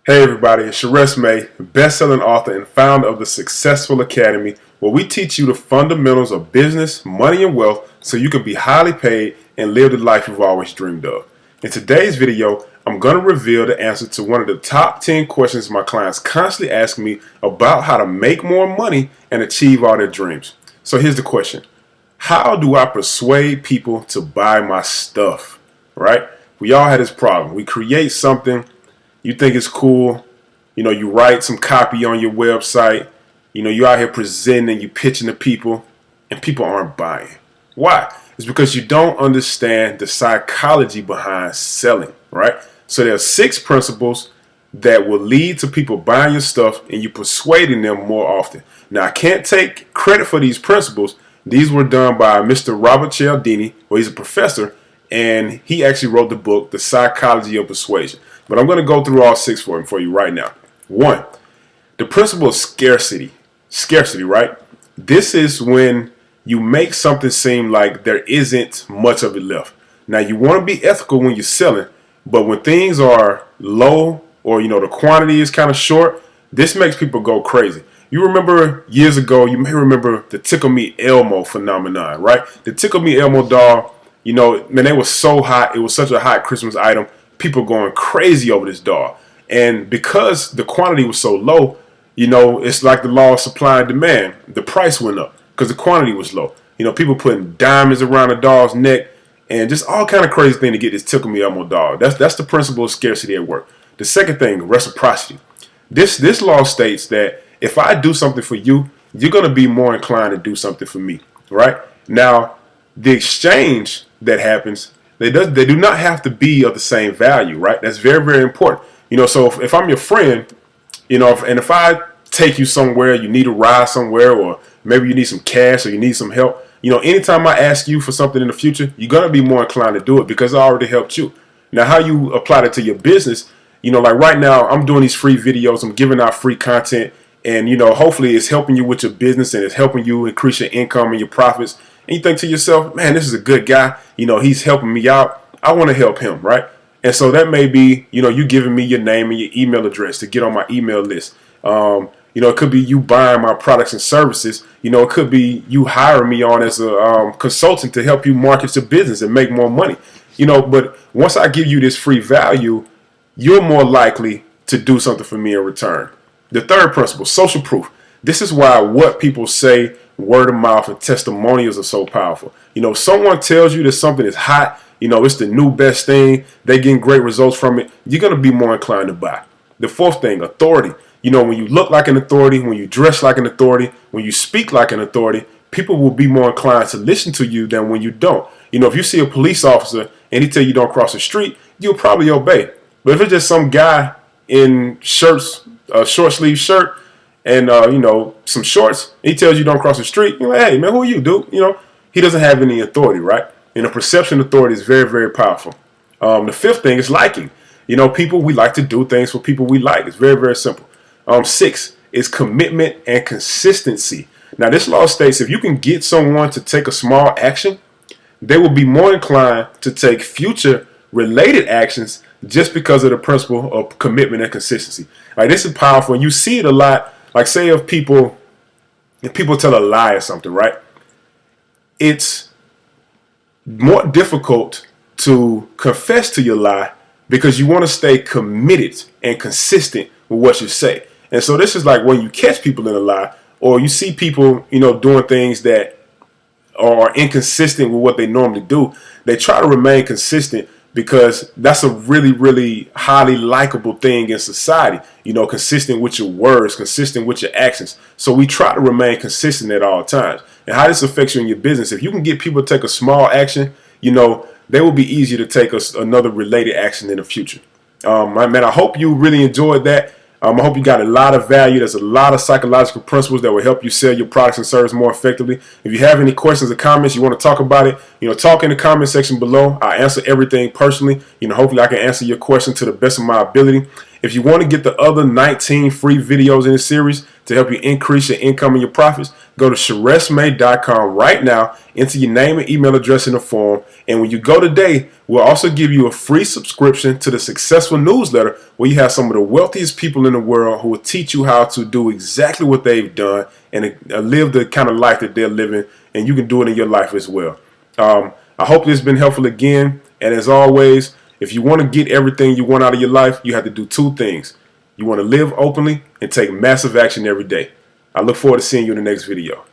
Hey everybody, it's Sharess May, best-selling author and founder of the Successful Academy, where we teach you the fundamentals of business, money, and wealth so you can be highly paid and live the life you've always dreamed of. In today's video, I'm going to reveal the answer to one of the top 10 questions my clients constantly ask me about how to make more money and achieve all their dreams. So here's the question. How do I persuade people to buy my stuff? Right? We all had this problem. We create something. You think it's cool, you write some copy on your website, you're out here presenting, you pitching to people, and people aren't buying. Why? It's because you don't understand the psychology behind selling, right? So there are 6 principles that will lead to people buying your stuff and you persuading them more often. Now, I can't take credit for these principles. These were done by Mr. Robert Cialdini, where he's a professor, and he actually wrote the book, The Psychology of Persuasion. But I'm going to go through all 6 for you right now. 1, the principle of scarcity. Scarcity, right? This is when you make something seem like there isn't much of it left. Now, you want to be ethical when you're selling, but when things are low or, the quantity is kind of short, this makes people go crazy. You remember years ago, you may remember the Tickle Me Elmo phenomenon, right? The Tickle Me Elmo doll, man, they were so hot. It was such a hot Christmas item. People going crazy over this doll. And because the quantity was so low, it's like the law of supply and demand. The price went up because the quantity was low. People putting diamonds around the doll's neck and just all kind of crazy thing to get this Tickle Me Elmo doll. That's the principle of scarcity at work. The second thing, reciprocity. This law states that if I do something for you, you're going to be more inclined to do something for me, right? Now, the exchange that happens, they do not have to be of the same value, right? That's very, very important. So if I'm your friend, and if I take you somewhere, you need a ride somewhere, or maybe you need some cash or you need some help, anytime I ask you for something in the future, you're going to be more inclined to do it because I already helped you. Now, how you apply that to your business, like right now, I'm doing these free videos, I'm giving out free content, and, hopefully it's helping you with your business and it's helping you increase your income and your profits. And you think to yourself, man, this is a good guy. He's helping me out. I want to help him, right? And so that may be, you giving me your name and your email address to get on my email list. It could be you buying my products and services. It could be you hiring me on as a consultant to help you market your business and make more money. But once I give you this free value, you're more likely to do something for me in return. The third principle, social proof. This is why what people say, word of mouth and testimonials are so powerful. Someone tells you that something is hot, it's the new best thing, they're getting great results from it, you're going to be more inclined to buy. The fourth thing, authority. When you look like an authority, when you dress like an authority, when you speak like an authority, people will be more inclined to listen to you than when you don't. If you see a police officer and he tell you don't cross the street, you'll probably obey. But if it's just some guy in shorts, a short sleeve shirt, and some shorts, he tells you don't cross the street, you're like, hey man, who are you, dude? He doesn't have any authority, right? And the perception authority is very, very powerful. The fifth thing is liking. People, we like to do things for people we like. It's very, very simple. 6 is commitment and consistency. Now, this law states if you can get someone to take a small action, they will be more inclined to take future related actions just because of the principle of commitment and consistency. Like, this is powerful. And you see it a lot. Like, say if people tell a lie or something, right? It's more difficult to confess to your lie because you want to stay committed and consistent with what you say. And so this is like when you catch people in a lie, or you see people, doing things that are inconsistent with what they normally do. They try to remain consistent because that's a really, really highly likable thing in society. Consistent with your words, consistent with your actions. So we try to remain consistent at all times. And how this affects you in your business, if you can get people to take a small action, they will be easier to take another related action in the future. Man, I hope you really enjoyed that. I hope you got a lot of value. There's a lot of psychological principles that will help you sell your products and services more effectively. If you have any questions or comments, you want to talk about it, talk in the comment section below. I answer everything personally. Hopefully I can answer your question to the best of my ability. If you want to get the other 19 free videos in this series to help you increase your income and your profits, go to SharestMay.com right now, enter your name and email address in the form, and when you go today, we'll also give you a free subscription to the Successful newsletter, where you have some of the wealthiest people in the world who will teach you how to do exactly what they've done and live the kind of life that they're living, and you can do it in your life as well. I hope this has been helpful again, and as always, if you want to get everything you want out of your life, you have to do two things. You want to live openly and take massive action every day. I look forward to seeing you in the next video.